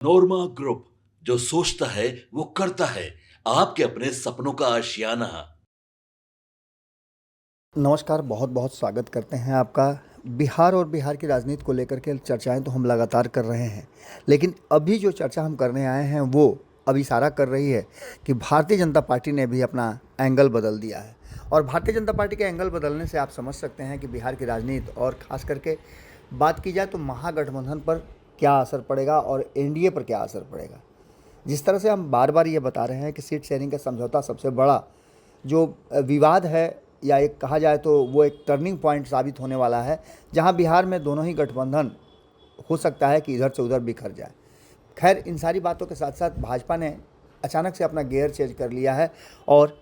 नोरमा group, जो सोचता है वो करता है। आपके अपने सपनों का आशियाना। नमस्कार, बहुत बहुत स्वागत करते हैं आपका। बिहार और बिहार की राजनीति को लेकर के चर्चाएं तो हम लगातार कर रहे हैं, लेकिन अभी जो चर्चा हम करने आए हैं वो अब इशारा कर रही है कि भारतीय जनता पार्टी ने भी अपना एंगल बदल दिया है। और भारतीय जनता पार्टी के एंगल बदलने से आप समझ सकते हैं कि बिहार की राजनीति और ख़ास करके बात की जाए तो महागठबंधन पर क्या असर पड़ेगा और एनडीए पर क्या असर पड़ेगा। जिस तरह से हम बार बार ये बता रहे हैं कि सीट शेयरिंग का समझौता सबसे बड़ा जो विवाद है, या एक कहा जाए तो वो एक टर्निंग पॉइंट साबित होने वाला है, जहां बिहार में दोनों ही गठबंधन हो सकता है कि इधर से उधर बिखर जाए। खैर, इन सारी बातों के साथ साथ भाजपा ने अचानक से अपना गियर चेंज कर लिया है और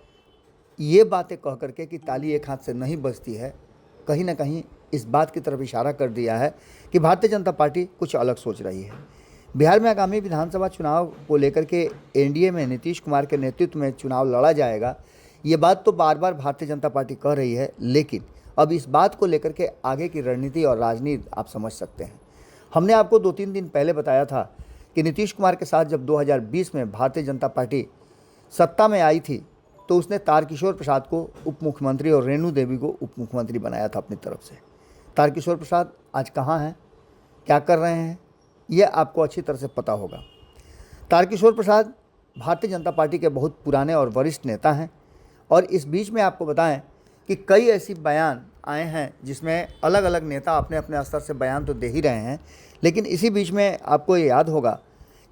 ये बातें कह करके कि ताली एक हाथ से नहीं बजती है, कहीं ना कहीं इस बात की तरफ इशारा कर दिया है कि भारतीय जनता पार्टी कुछ अलग सोच रही है। बिहार में आगामी विधानसभा चुनाव को लेकर के एनडीए में नीतीश कुमार के नेतृत्व में चुनाव लड़ा जाएगा, ये बात तो बार बार भारतीय जनता पार्टी कह रही है, लेकिन अब इस बात को लेकर के आगे की रणनीति और राजनीति आप समझ सकते हैं। हमने आपको 2-3 दिन पहले बताया था कि नीतीश कुमार के साथ जब 2020 में भारतीय जनता पार्टी सत्ता में आई थी तो उसने तारकिशोर प्रसाद को उप मुख्यमंत्री और रेणु देवी को उप मुख्यमंत्री बनाया था अपनी तरफ से। तारकिशोर प्रसाद आज कहाँ हैं, क्या कर रहे हैं, ये आपको अच्छी तरह से पता होगा। तारकिशोर प्रसाद भारतीय जनता पार्टी के बहुत पुराने और वरिष्ठ नेता हैं और इस बीच में आपको बताएं कि कई ऐसी बयान आए हैं जिसमें अलग अलग नेता अपने अपने स्तर से बयान तो दे ही रहे हैं, लेकिन इसी बीच में आपको ये याद होगा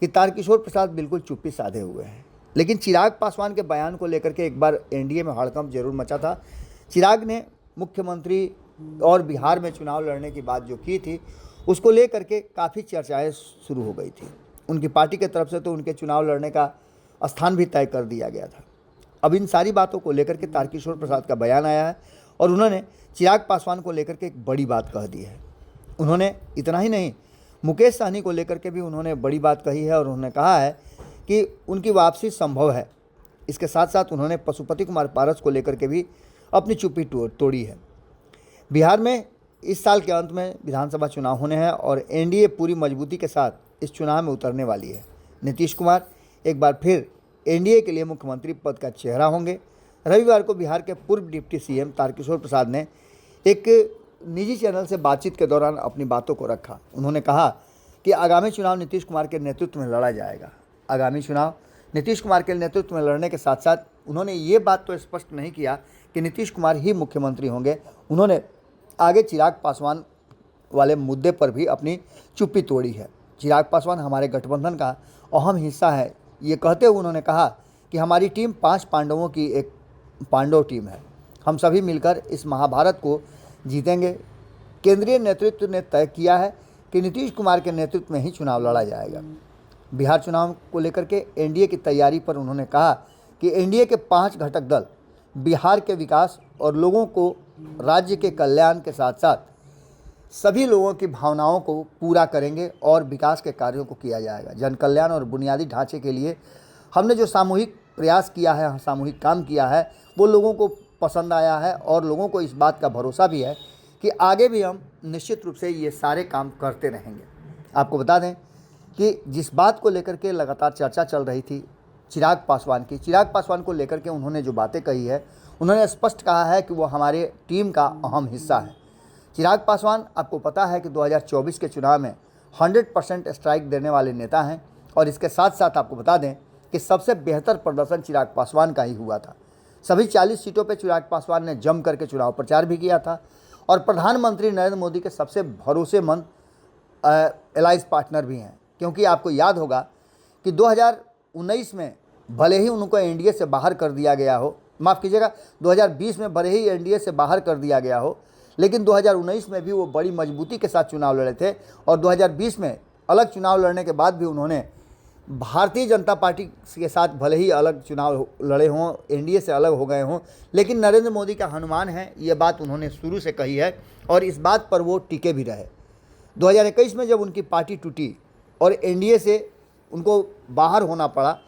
कि तारकिशोर प्रसाद बिल्कुल चुप्पी साधे हुए हैं। लेकिन चिराग पासवान के बयान को लेकर के एक बार एनडीए में हड़कंप जरूर मचा था। चिराग ने मुख्यमंत्री और बिहार में चुनाव लड़ने की बात जो की थी, उसको लेकर के काफ़ी चर्चाएं शुरू हो गई थी। उनकी पार्टी की तरफ से तो उनके चुनाव लड़ने का स्थान भी तय कर दिया गया था। अब इन सारी बातों को लेकर के तारकिशोर प्रसाद का बयान आया है और उन्होंने चिराग पासवान को लेकर के एक बड़ी बात कह दी है। उन्होंने इतना ही नहीं, मुकेश सहनी को लेकर के भी उन्होंने बड़ी बात कही है और उन्होंने कहा है कि उनकी वापसी संभव है। इसके साथ साथ उन्होंने पशुपति कुमार पारस को लेकर के भी अपनी चुप्पी तोड़ी है। बिहार में इस साल के अंत में विधानसभा चुनाव होने हैं और एनडीए पूरी मजबूती के साथ इस चुनाव में उतरने वाली है। नीतीश कुमार एक बार फिर एनडीए के लिए मुख्यमंत्री पद का चेहरा होंगे। रविवार को बिहार के पूर्व डिप्टी सीएम तारकिशोर प्रसाद ने एक निजी चैनल से बातचीत के दौरान अपनी बातों को रखा। उन्होंने कहा कि आगामी चुनाव नीतीश कुमार के नेतृत्व में लड़ा जाएगा। आगामी चुनाव नीतीश कुमार के नेतृत्व में लड़ने के साथ साथ उन्होंने ये बात तो स्पष्ट नहीं किया कि नीतीश कुमार ही मुख्यमंत्री होंगे। उन्होंने आगे चिराग पासवान वाले मुद्दे पर भी अपनी चुप्पी तोड़ी है। चिराग पासवान हमारे गठबंधन का अहम हिस्सा है, ये कहते हुए उन्होंने कहा कि हमारी टीम 5 पांडवों की एक पांडव टीम है, हम सभी मिलकर इस महाभारत को जीतेंगे। केंद्रीय नेतृत्व ने तय किया है कि नीतीश कुमार के नेतृत्व में ही चुनाव लड़ा जाएगा। बिहार चुनाव को लेकर के एनडीए की तैयारी पर उन्होंने कहा कि एनडीए के 5 घटक दल बिहार के विकास और लोगों को राज्य के कल्याण के साथ साथ सभी लोगों की भावनाओं को पूरा करेंगे और विकास के कार्यों को किया जाएगा। जन कल्याण और बुनियादी ढांचे के लिए हमने जो सामूहिक प्रयास किया है, सामूहिक काम किया है, वो लोगों को पसंद आया है और लोगों को इस बात का भरोसा भी है कि आगे भी हम निश्चित रूप से ये सारे काम करते रहेंगे। आपको बता दें कि जिस बात को लेकर के लगातार चर्चा चल रही थी चिराग पासवान को लेकर के उन्होंने जो बातें कही है, उन्होंने स्पष्ट कहा है कि वो हमारे टीम का अहम हिस्सा है। चिराग पासवान, आपको पता है कि 2024 के चुनाव में 100% स्ट्राइक देने वाले नेता हैं और इसके साथ साथ आपको बता दें कि सबसे बेहतर प्रदर्शन चिराग पासवान का ही हुआ था। सभी 40 सीटों पर चिराग पासवान ने जम करके चुनाव प्रचार भी किया था और प्रधानमंत्री नरेंद्र मोदी के सबसे भरोसेमंद एलाइज पार्टनर भी हैं, क्योंकि आपको याद होगा कि 2019 में भले ही उनको एनडीए से बाहर कर दिया गया हो, माफ़ कीजिएगा 2020 में भले ही एनडीए से बाहर कर दिया गया हो, लेकिन 2019 में भी वो बड़ी मजबूती के साथ चुनाव लड़े थे और 2020 में अलग चुनाव लड़ने के बाद भी उन्होंने भारतीय जनता पार्टी के साथ भले ही अलग चुनाव लड़े हों, एनडीए से अलग हो गए हों, लेकिन नरेंद्र मोदी का हनुमान है, ये बात उन्होंने शुरू से कही है और इस बात पर वो टिके भी रहे। 2021 में जब उनकी पार्टी टूटी और एनडीए से उनको बाहर होना पड़ा,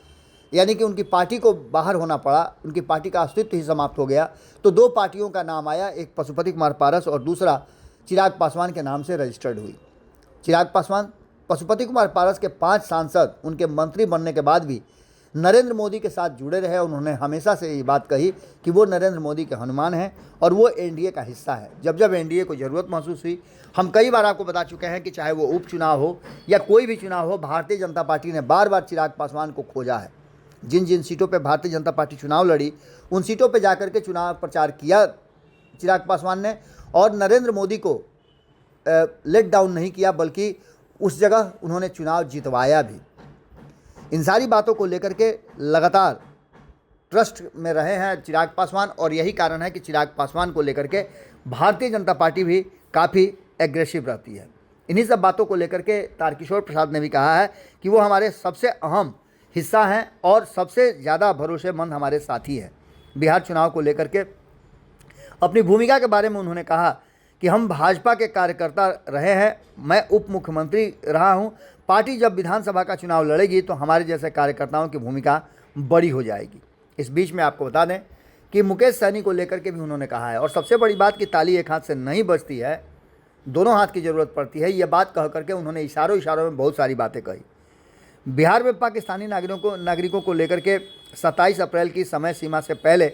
यानी कि उनकी पार्टी को बाहर होना पड़ा, उनकी पार्टी का अस्तित्व ही समाप्त हो गया, तो 2 पार्टियों का नाम आया, एक पशुपति कुमार पारस और दूसरा चिराग पासवान के नाम से रजिस्टर्ड हुई। चिराग पासवान पशुपति कुमार पारस के 5 सांसद उनके मंत्री बनने के बाद भी नरेंद्र मोदी के साथ जुड़े रहे। उन्होंने हमेशा से ये बात कही कि वो नरेंद्र मोदी के हनुमान हैं और वो एनडीए का हिस्सा है। जब जब एनडीए को ज़रूरत महसूस हुई, हम कई बार आपको बता चुके हैं कि चाहे वो उपचुनाव हो या कोई भी चुनाव हो, भारतीय जनता पार्टी ने बार बार चिराग पासवान को खोजा है। जिन जिन सीटों पर भारतीय जनता पार्टी चुनाव लड़ी, उन सीटों पर जाकर के चुनाव प्रचार किया चिराग पासवान ने, और नरेंद्र मोदी को लेट डाउन नहीं किया, बल्कि उस जगह उन्होंने चुनाव जितवाया भी। इन सारी बातों को लेकर के लगातार ट्रस्ट में रहे हैं चिराग पासवान, और यही कारण है कि चिराग पासवान को लेकर के भारतीय जनता पार्टी भी काफ़ी एग्रेसिव रहती है। इन्हीं सब बातों को लेकर के तारकिशोर प्रसाद ने भी कहा है कि वो हमारे सबसे अहम हिस्सा हैं और सबसे ज़्यादा भरोसेमंद हमारे साथी हैं। बिहार चुनाव को लेकर के अपनी भूमिका के बारे में उन्होंने कहा कि हम भाजपा के कार्यकर्ता रहे हैं, मैं उप मुख्यमंत्री रहा हूं, पार्टी जब विधानसभा का चुनाव लड़ेगी तो हमारे जैसे कार्यकर्ताओं की भूमिका बड़ी हो जाएगी। इस बीच में आपको बता दें कि मुकेश सहनी को लेकर के भी उन्होंने कहा है, और सबसे बड़ी बात कि ताली एक हाथ से नहीं बजती है, दोनों हाथ की ज़रूरत पड़ती है। ये बात कह करके उन्होंने इशारों में बहुत सारी बातें कही। बिहार में पाकिस्तानी नागरिकों को लेकर के 27 अप्रैल की समय सीमा से पहले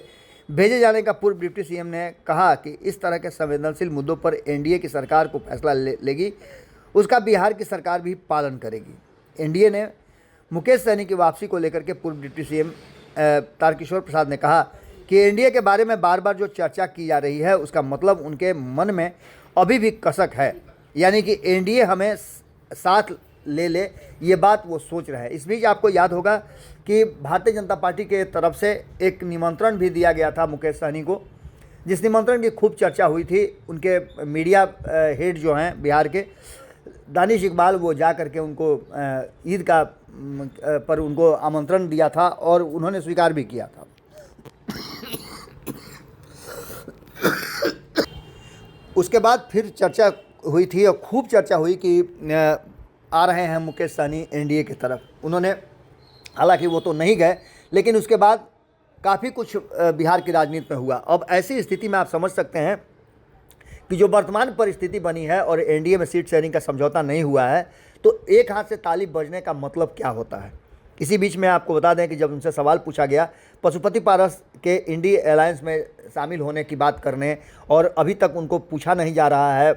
भेजे जाने का पूर्व डिप्टी सीएम ने कहा कि इस तरह के संवेदनशील मुद्दों पर एनडीए की सरकार को फैसला लेगी, उसका बिहार की सरकार भी पालन करेगी। एनडीए ने मुकेश सहनी की वापसी को लेकर के पूर्व डिप्टी सीएम तारकिशोर प्रसाद ने कहा कि एनडीए के बारे में बार बार जो चर्चा की जा रही है, उसका मतलब उनके मन में अभी भी कसक है, यानी कि एनडीए हमें साथ ले ये बात वो सोच रहे हैं। इस बीच आपको याद होगा कि भारतीय जनता पार्टी के तरफ से एक निमंत्रण भी दिया गया था मुकेश सहनी को, जिस निमंत्रण की खूब चर्चा हुई थी। उनके मीडिया हेड जो हैं बिहार के, दानिश इकबाल, वो जा करके उनको ईद का पर उनको आमंत्रण दिया था और उन्होंने स्वीकार भी किया था। उसके बाद फिर चर्चा हुई थी और खूब चर्चा हुई कि आ रहे हैं मुकेश सहनी एनडीए की तरफ। उन्होंने, हालांकि वो तो नहीं गए, लेकिन उसके बाद काफ़ी कुछ बिहार की राजनीति में हुआ। अब ऐसी स्थिति में आप समझ सकते हैं कि जो वर्तमान परिस्थिति बनी है और एनडीए में सीट शेयरिंग का समझौता नहीं हुआ है, तो एक हाथ से ताली बजने का मतलब क्या होता है। इसी बीच में आपको बता दें कि जब उनसे सवाल पूछा गया पशुपति पारस के इंडी अलायंस में शामिल होने की बात करने, और अभी तक उनको पूछा नहीं जा रहा है,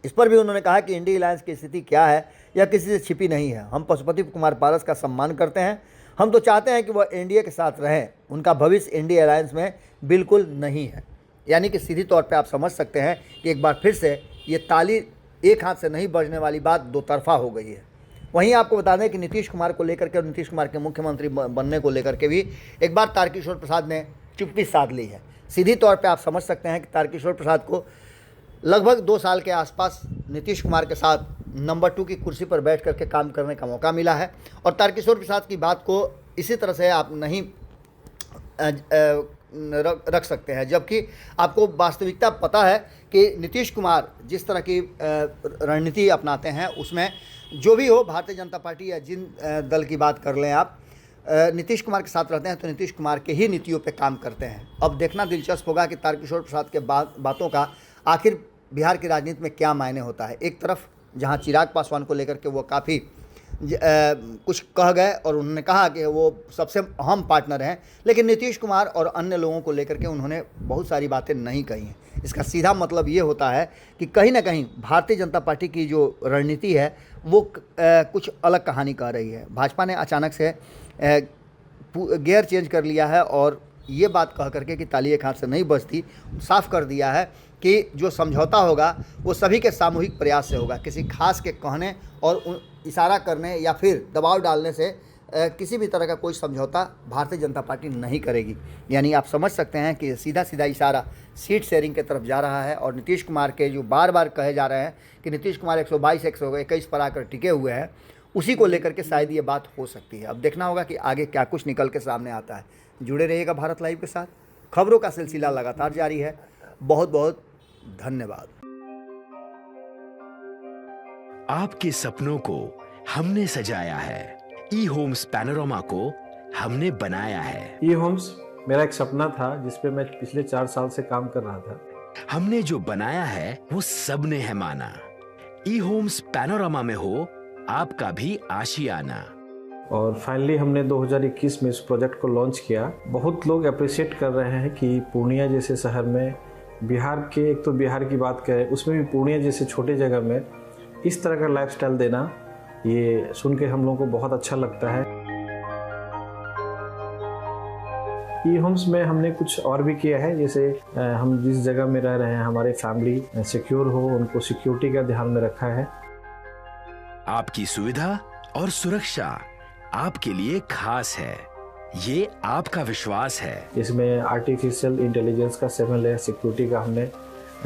इस पर भी उन्होंने कहा कि इंडी अलायंस की स्थिति क्या है यह किसी से छिपी नहीं है। हम पशुपति कुमार पारस का सम्मान करते हैं, हम तो चाहते हैं कि वह एनडीए के साथ रहें, उनका भविष्य इंडी अलायंस में बिल्कुल नहीं है। यानी कि सीधी तौर पे आप समझ सकते हैं कि एक बार फिर से ये ताली एक हाथ से नहीं बजने वाली बात दो तरफा हो गई है। वहीं आपको बता दें कि नीतीश कुमार को लेकर के और नीतीश कुमार के मुख्यमंत्री बनने को लेकर के भी एक बार तारकिशोर प्रसाद ने चुप्पी साध ली है। सीधी तौर पे आप समझ सकते हैं कि तारकिशोर प्रसाद को लगभग 2 साल के आसपास नीतीश कुमार के साथ नंबर 2 की कुर्सी पर बैठ करके काम करने का मौका मिला है, और तारकिशोर प्रसाद की बात को इसी तरह से आप नहीं रख सकते हैं, जबकि आपको वास्तविकता पता है कि नीतीश कुमार जिस तरह की रणनीति अपनाते हैं, उसमें जो भी हो, भारतीय जनता पार्टी या जिन दल की बात कर लें आप, नीतीश कुमार के साथ रहते हैं तो नीतीश कुमार के ही नीतियों पे काम करते हैं। अब देखना दिलचस्प होगा कि तारकिशोर प्रसाद के बातों का आखिर बिहार की राजनीति में क्या मायने होता है। एक तरफ जहां चिराग पासवान को लेकर के वो काफ़ी कुछ कह गए और उन्होंने कहा कि वो सबसे अहम पार्टनर हैं, लेकिन नीतीश कुमार और अन्य लोगों को लेकर के उन्होंने बहुत सारी बातें नहीं कही हैं। इसका सीधा मतलब ये होता है कि कहीं ना कहीं भारतीय जनता पार्टी की जो रणनीति है वो कुछ अलग कहानी कह रही है। भाजपा ने अचानक से गियर चेंज कर लिया है और ये बात कह करके कि ताली एक हाथ से नहीं बजती, साफ कर दिया है कि जो समझौता होगा वो सभी के सामूहिक प्रयास से होगा। किसी खास के कहने और इशारा करने या फिर दबाव डालने से किसी भी तरह का कोई समझौता भारतीय जनता पार्टी नहीं करेगी। यानी आप समझ सकते हैं कि सीधा सीधा इशारा सीट शेयरिंग की तरफ जा रहा है, और नीतीश कुमार के जो बार बार कहे जा रहे हैं कि नीतीश कुमार 122 121 पर आकर टिके हुए हैं, उसी को लेकर के शायद ये बात हो सकती है। अब देखना होगा कि आगे क्या कुछ निकल के सामने आता है। जुड़े रहिएगा भारत लाइव के साथ, खबरों का सिलसिला लगातार जारी है। बहुत बहुत धन्यवाद। आपके सपनों को हमने सजाया है, ई होम्स पैनोरामा को हमने बनाया है। ई होम्स मेरा एक सपना था जिस पे मैं पिछले 4 साल से काम कर रहा था। हमने जो बनाया है वो सबने है माना। ई होम्स पैनोरामा में हो आपका भी आशियाना। और फाइनली हमने 2021 में इस प्रोजेक्ट को लॉन्च किया। बहुत लोग अप्रिशिएट कर रहे हैं कि पूर्णिया जैसे शहर में, बिहार के, एक तो बिहार की बात करें उसमें भी पूर्णिया जैसे छोटे जगह में इस तरह का लाइफस्टाइल देना, ये सुन के हम लोगों को बहुत अच्छा लगता है। ई होम्स में हमने कुछ और भी किया है, जैसे हम जिस जगह में रह रहे हैं हमारे फैमिली सिक्योर हो, उनको सिक्योरिटी का ध्यान में रखा है। आपकी सुविधा और सुरक्षा आपके लिए खास है, ये आपका विश्वास है। इसमें आर्टिफिशियल इंटेलिजेंस का 7 लेयर सिक्योरिटी का हमने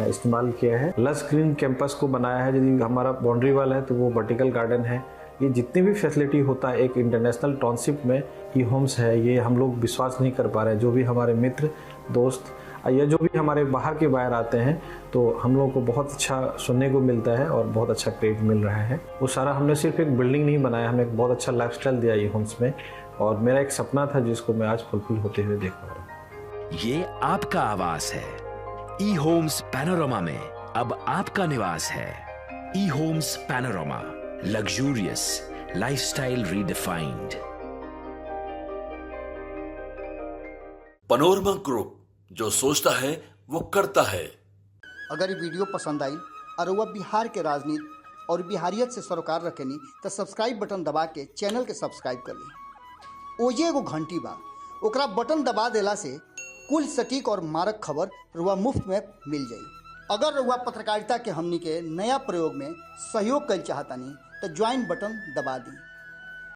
इस्तेमाल किया है। लस ग्रीन कैंपस को बनाया है। यदि हमारा बाउंड्री वाल है तो वो वर्टिकल गार्डन है। ये जितनी भी फैसिलिटी होता है एक इंटरनेशनल टाउनशिप में ई होम्स है, ये हम लोग विश्वास नहीं कर पा रहे हैं। जो भी हमारे मित्र दोस्त या जो भी हमारे बाहर के बाहर आते हैं तो हम लोगों को बहुत अच्छा सुनने को मिलता है और बहुत अच्छा क्रेडिट मिल रहा है। वो सारा हमने सिर्फ एक बिल्डिंग नहीं बनाया, हमें एक बहुत अच्छा लाइफस्टाइल दिया ई होम्स में, और मेरा एक सपना था जिसको मैं आज फुलफिल होते हुए देख पा रहा हूँ। ये आपका आवास है। ई होम्स पैनोरामा में अब आपका निवास है। E Homes Panorama, luxurious lifestyle redefined. Panorama group, जो सोचता है वो करता है। अगर ये वीडियो पसंद आई और वह बिहार के राजनीति और बिहारियत से सरोकार रखेनी तो सब्सक्राइब बटन दबा के चैनल के सब्सक्राइब कर ली। ओजे एगो घंटी बा, ओकरा बटन दबा देला से कुल सटीक और मारक खबर रुआ मुफ्त में मिल जाई। अगर रुआ पत्रकारिता के हमनी के नया प्रयोग में सहयोग कर चाहतानी तो ज्वाइन बटन दबा दी।